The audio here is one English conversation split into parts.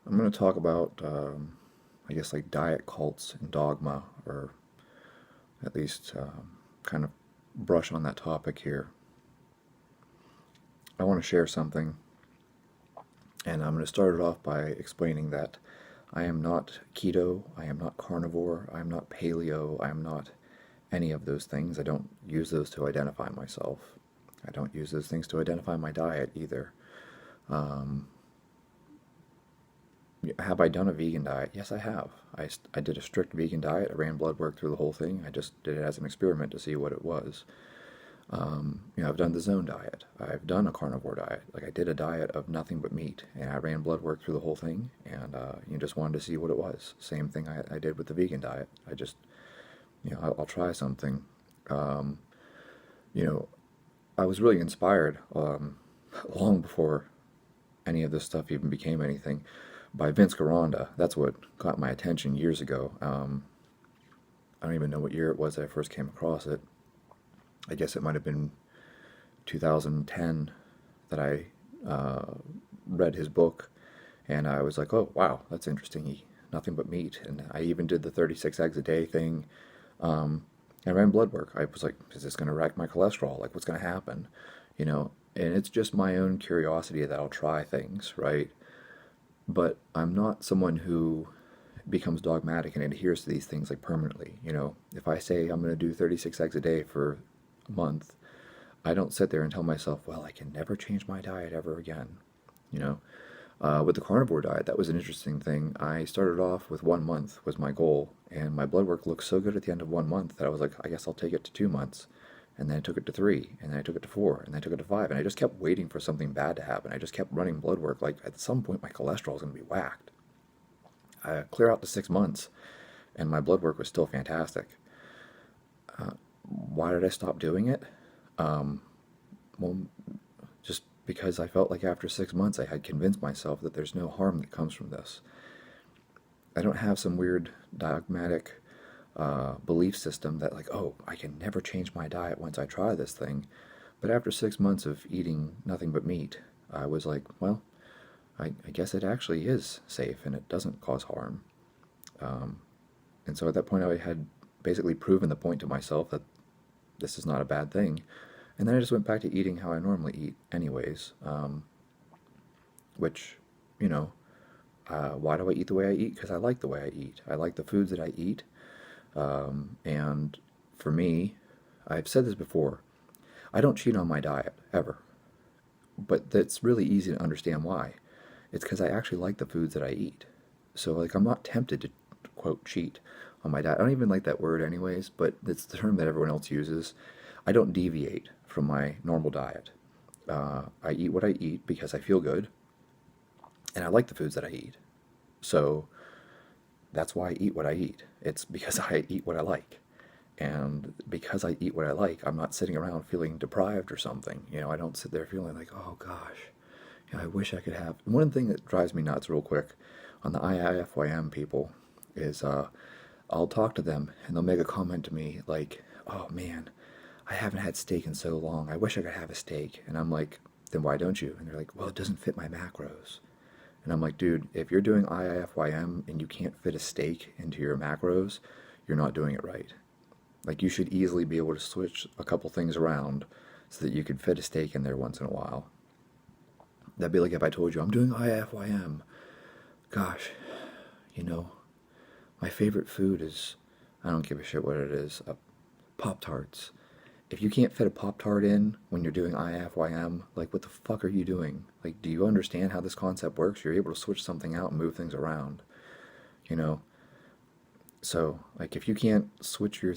I'm going to talk about, I guess, like diet cults and dogma, or at least kind of brush on that topic here. I want to share something, and I'm going to start it off by explaining that I am not keto, I am not carnivore, I am not paleo, I am not any of those things. I don't use those to identify myself. I don't use those things to identify my diet either. Um, Have I done a vegan diet? Yes, I have. I did a strict vegan diet. I ran blood work through the whole thing. I just did it as an experiment to see what it was. I've done the zone diet. I've done a carnivore diet. Like I did a diet of nothing but meat, and I ran blood work through the whole thing, and you just wanted to see what it was. Same thing I did with the vegan diet. I just, I'll try something. Um, you know, I was really inspired long before any of this stuff even became anything by Vince Gironda. That's what caught my attention years ago. I don't even know what year it was that I first came across it. I guess it might have been 2010 that I read his book, and I was like, oh, wow, that's interesting. Nothing but meat. And I even did the 36 eggs a day thing. I ran blood work. I was like, is this going to wreck my cholesterol? Like, what's going to happen? And it's just my own curiosity that I'll try things, right? But I'm not someone who becomes dogmatic and adheres to these things like permanently. If I say I'm going to do 36 eggs a day for a month, I don't sit there and tell myself, well, I can never change my diet ever again. You know, with the carnivore diet, that was an interesting thing. I started off with 1 month was my goal, and my blood work looked so good at the end of 1 month that I was like, I guess I'll take it to 2 months. And then I took it to 3, and then I took it to 4, and then I took it to 5, and I just kept waiting for something bad to happen. I just kept running blood work. Like at some point, my cholesterol is going to be whacked. I clear out to 6 months, and my blood work was still fantastic. Why did I stop doing it? Um, well, just because I felt like after 6 months I had convinced myself that there's no harm that comes from this. I don't have some weird dogmatic belief system that, like, oh, I can never change my diet once I try this thing. But after 6 months of eating nothing but meat, I was like, well, I guess it actually is safe and it doesn't cause harm. Um, and so at that point, I had basically proven the point to myself that this is not a bad thing. And then I just went back to eating how I normally eat, anyways. Which, you know, why do I eat the way I eat? Because I like the way I eat. I like the foods that I eat. And for me, I've said this before, I don't cheat on my diet, ever. But that's really easy to understand why. It's because I actually like the foods that I eat. So, like, I'm not tempted to, quote, cheat on my diet. I don't even like that word, anyways, but it's the term that everyone else uses. I don't deviate from my normal diet. I eat what I eat because I feel good, and I like the foods that I eat. So, that's why I eat what I eat. It's because I eat what I like. And because I eat what I like, I'm not sitting around feeling deprived or something. I don't sit there feeling like, oh gosh, I wish I could have. One thing that drives me nuts, real quick, on the IIFYM people is I'll talk to them and they'll make a comment to me like, oh man, I haven't had steak in so long. I wish I could have a steak. And I'm like, then why don't you? And they're like, well, it doesn't fit my macros. And I'm like, dude, if you're doing IIFYM and you can't fit a steak into your macros, you're not doing it right. Like, you should easily be able to switch a couple things around so that you could fit a steak in there once in a while. That'd be like if I told you I'm doing IIFYM. Gosh, you know, my favorite food is, I don't give a shit what it is, Pop Tarts. If you can't fit a Pop Tart in when you're doing IIFYM, like, what the fuck are you doing? Like, do you understand how this concept works? You're able to switch something out and move things around, you know? So, like, if you can't switch your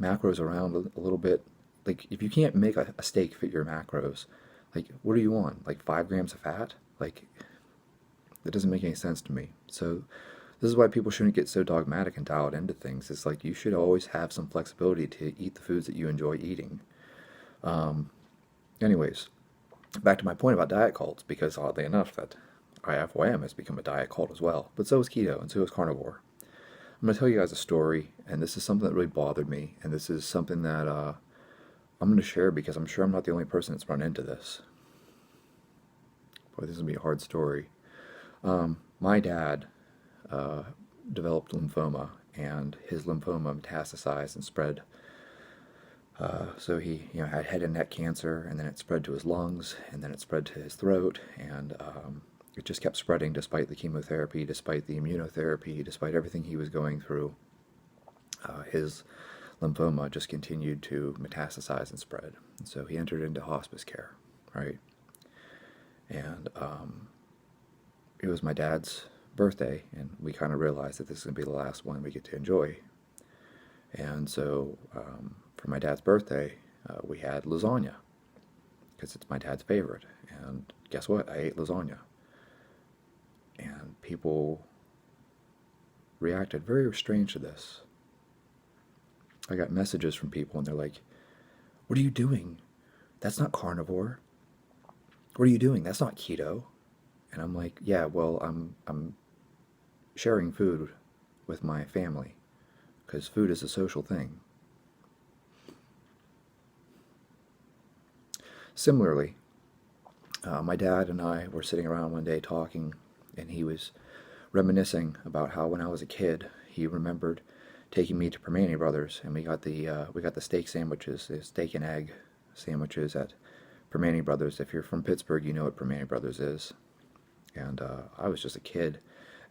macros around a little bit, like, if you can't make a steak fit your macros, like, what are you on? Like, 5 grams of fat? Like, that doesn't make any sense to me. So, this is why people shouldn't get so dogmatic and dialed into things. It's like you should always have some flexibility to eat the foods that you enjoy eating. Um, Anyways, back to my point about diet cults, because oddly enough, that IFYM has become a diet cult as well. But so is keto, and so is carnivore. I'm going to tell you guys a story, and this is something that really bothered me, and this is something that I'm going to share because I'm sure I'm not the only person that's run into this. Boy, this is going to be a hard story. my dad developed lymphoma, and his lymphoma metastasized and spread. So he, had head and neck cancer, and then it spread to his lungs, and then it spread to his throat, and it just kept spreading despite the chemotherapy, despite the immunotherapy, despite everything he was going through. His lymphoma just continued to metastasize and spread. And so he entered into hospice care, right? And it was my dad's birthday, and we kind of realized that this is going to be the last one we get to enjoy. And so for my dad's birthday, we had lasagna, because it's my dad's favorite. And guess what? I ate lasagna. And people reacted very strange to this. I got messages from people, and they're like, "What are you doing? That's not carnivore. What are you doing? That's not keto." And I'm like, "Yeah, well, I'm sharing food with my family, because food is a social thing." Similarly, my dad and I were sitting around one day talking, and he was reminiscing about how when I was a kid, he remembered taking me to Permane Brothers, and we got the steak sandwiches, the steak and egg sandwiches at Permane Brothers. If you're from Pittsburgh, you know what Permane Brothers is. And I was just a kid,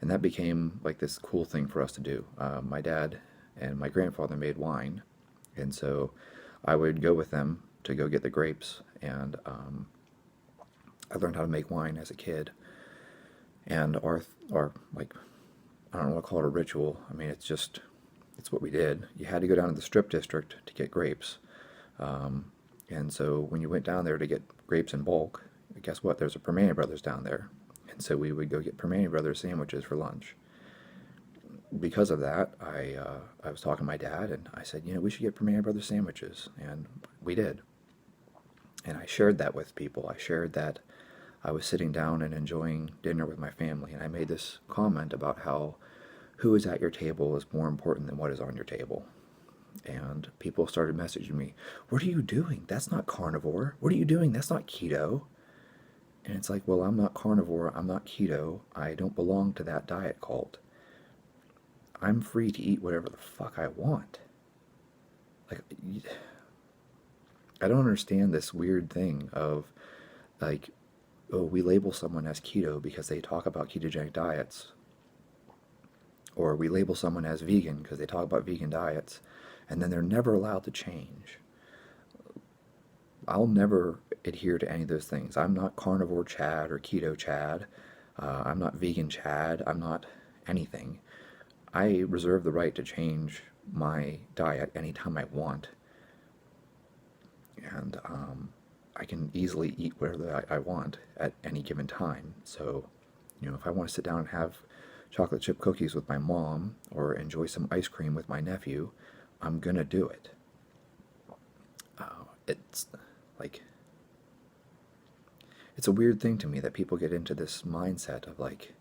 and that became like this cool thing for us to do. My dad and my grandfather made wine, and so I would go with them to go get the grapes, and I learned how to make wine as a kid. And our like, I don't know what to call it, a ritual. I mean, it's what we did. You had to go down to the strip district to get grapes. And so when you went down there to get grapes in bulk, guess what? There's a Permane Brothers down there. And so we would go get Permane Brothers sandwiches for lunch. Because of that, I was talking to my dad, and I said, we should get Permane Brothers sandwiches. And we did. And I shared that with people. I shared that I was sitting down and enjoying dinner with my family. And I made this comment about how who is at your table is more important than what is on your table. And people started messaging me, "What are you doing? That's not carnivore. What are you doing? That's not keto." And it's like, well, I'm not carnivore. I'm not keto. I don't belong to that diet cult. I'm free to eat whatever the fuck I want. Like, I don't understand this weird thing of, like, oh, we label someone as keto because they talk about ketogenic diets. Or we label someone as vegan because they talk about vegan diets, and then they're never allowed to change. I'll never adhere to any of those things. I'm not carnivore Chad or keto Chad. I'm not vegan Chad. I'm not anything. I reserve the right to change my diet anytime I want. And I can easily eat whatever I want at any given time. So, if I want to sit down and have chocolate chip cookies with my mom or enjoy some ice cream with my nephew, I'm gonna do it. It's like, it's a weird thing to me that people get into this mindset of like,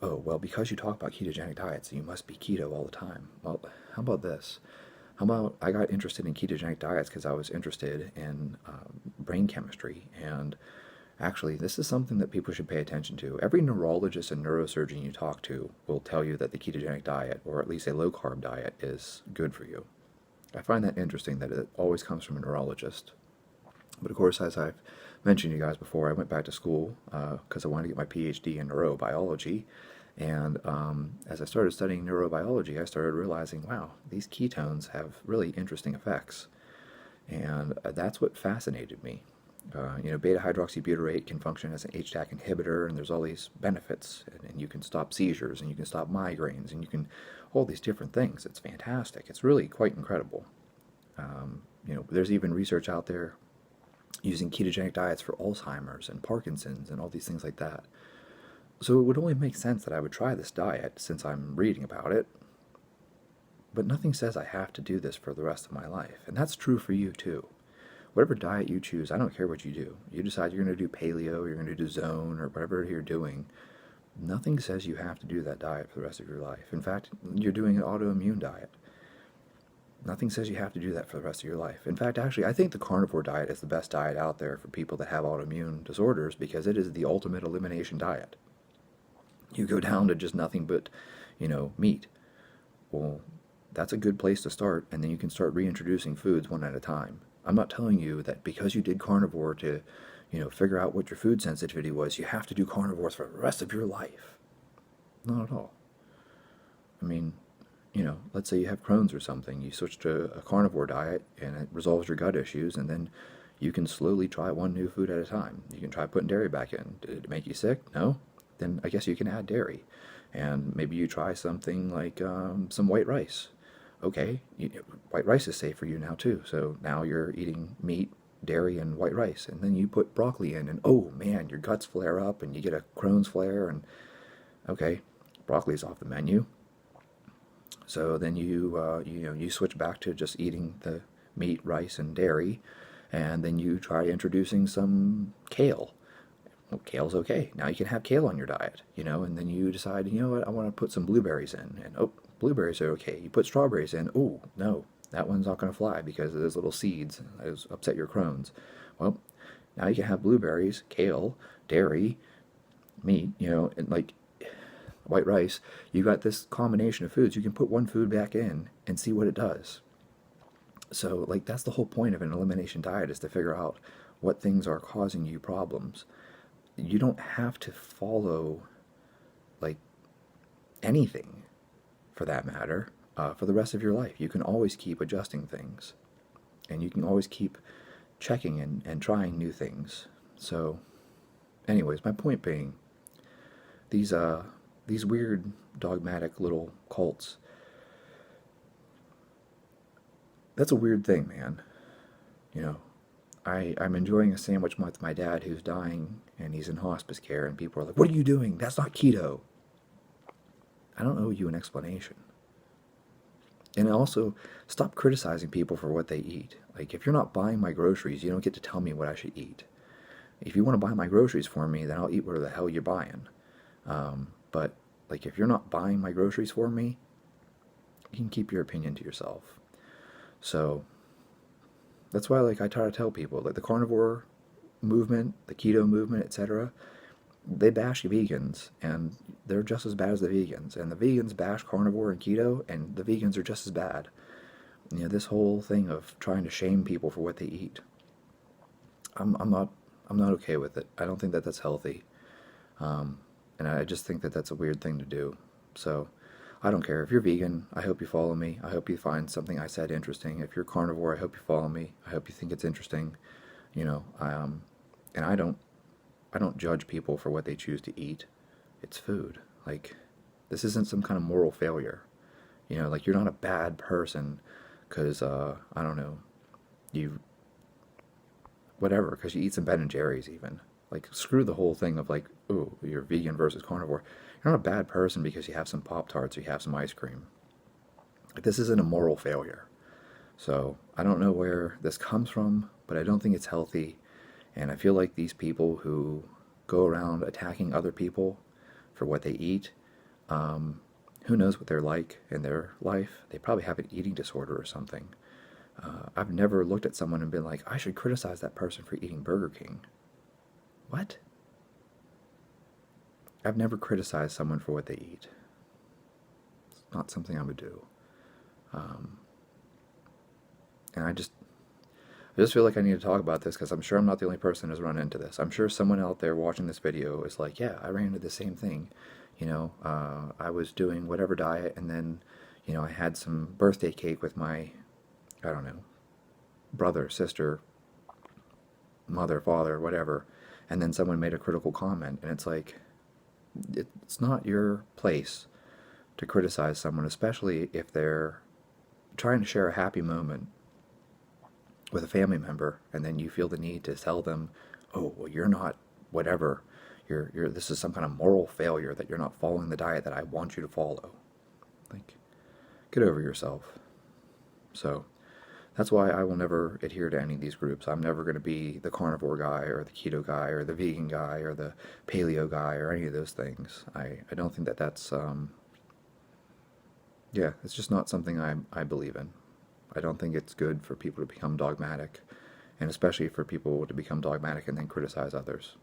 oh, well, because you talk about ketogenic diets, you must be keto all the time. Well, how about this? How about I got interested in ketogenic diets because I was interested in brain chemistry, and actually, this is something that people should pay attention to. Every neurologist and neurosurgeon you talk to will tell you that the ketogenic diet, or at least a low-carb diet, is good for you. I find that interesting that it always comes from a neurologist. But of course, as I've mentioned to you guys before, I went back to school because I wanted to get my PhD in neurobiology. And as I started studying neurobiology, I started realizing, wow, these ketones have really interesting effects. And that's what fascinated me. Beta-hydroxybutyrate can function as an HDAC inhibitor, and there's all these benefits, and you can stop seizures, and you can stop migraines, and you can, all these different things. It's fantastic. It's really quite incredible. There's even research out there using ketogenic diets for Alzheimer's and Parkinson's and all these things like that. So it would only make sense that I would try this diet since I'm reading about it. But nothing says I have to do this for the rest of my life, and that's true for you too. Whatever diet you choose, I don't care what you do. You decide you're going to do paleo, you're going to do zone, or whatever you're doing. Nothing says you have to do that diet for the rest of your life. In fact, you're doing an autoimmune diet. Nothing says you have to do that for the rest of your life. In fact, actually, I think the carnivore diet is the best diet out there for people that have autoimmune disorders because it is the ultimate elimination diet. You go down to just nothing but, meat. Well, that's a good place to start, and then you can start reintroducing foods one at a time. I'm not telling you that because you did carnivore to, figure out what your food sensitivity was, you have to do carnivores for the rest of your life. Not at all. I mean, let's say you have Crohn's or something. You switch to a carnivore diet and it resolves your gut issues, and then you can slowly try one new food at a time. You can try putting dairy back in. Did it make you sick? No? Then I guess you can add dairy. And maybe you try something like some white rice. Okay, white rice is safe for you now too. So now you're eating meat, dairy, and white rice. And then you put broccoli in, and oh man, your guts flare up and you get a Crohn's flare. And okay, broccoli's off the menu. So then you switch back to just eating the meat, rice, and dairy, and then you try introducing some kale. Well, kale's okay. Now you can have kale on your diet, and then you decide, what, I want to put some blueberries in, and oh, blueberries are okay. You put strawberries in. Oh no, that one's not going to fly because of those little seeds. Those upset your Crohn's. Well, now you can have blueberries, kale, dairy, meat, and like white rice. You got this combination of foods. You can put one food back in and see what it does. So, like, that's the whole point of an elimination diet, is to figure out what things are causing you problems. You don't have to follow, like, anything, for that matter, for the rest of your life. You can always keep adjusting things. And you can always keep checking and trying new things. So, anyways, my point being, these weird dogmatic little cults, that's a weird thing, man. I'm enjoying a sandwich with my dad who's dying and he's in hospice care, and people are like, what are you doing? That's not keto. I don't owe you an explanation. And also, stop criticizing people for what they eat. Like, if you're not buying my groceries, you don't get to tell me what I should eat. If you want to buy my groceries for me, then I'll eat whatever the hell you're buying. But, like, if you're not buying my groceries for me, you can keep your opinion to yourself. So, that's why, like, I try to tell people, like, the carnivore movement, the keto movement, etc., they bash vegans, and they're just as bad as the vegans. And the vegans bash carnivore and keto, and the vegans are just as bad. This whole thing of trying to shame people for what they eat, I'm not okay with it. I don't think that that's healthy. And I just think that that's a weird thing to do. So, I don't care. If you're vegan, I hope you follow me. I hope you find something I said interesting. If you're carnivore, I hope you follow me. I hope you think it's interesting. And I don't judge people for what they choose to eat. It's food. Like, this isn't some kind of moral failure. Like, you're not a bad person because, I don't know, because you eat some Ben and Jerry's even. Like, screw the whole thing of, like, oh, you're vegan versus carnivore. You're not a bad person because you have some Pop-Tarts or you have some ice cream. Like, this isn't a moral failure. So, I don't know where this comes from, but I don't think it's healthy. And I feel like these people who go around attacking other people for what they eat, who knows what they're like in their life? They probably have an eating disorder or something. I've never looked at someone and been like, I should criticize that person for eating Burger King. What? I've never criticized someone for what they eat. It's not something I would do. And I just feel like I need to talk about this because I'm sure I'm not the only person who's run into this. I'm sure someone out there watching this video is like, yeah, I ran into the same thing. I was doing whatever diet, and then, I had some birthday cake with my, I don't know, brother, sister, mother, father, whatever, and then someone made a critical comment, and it's like, it's not your place to criticize someone, especially if they're trying to share a happy moment with a family member, and then you feel the need to tell them, oh, well, you're not whatever, this is some kind of moral failure that you're not following the diet that I want you to follow. Like, get over yourself. So, that's why I will never adhere to any of these groups. I'm never going to be the carnivore guy, or the keto guy, or the vegan guy, or the paleo guy, or any of those things. I don't think that that's, it's just not something I believe in. I don't think it's good for people to become dogmatic, and especially for people to become dogmatic and then criticize others.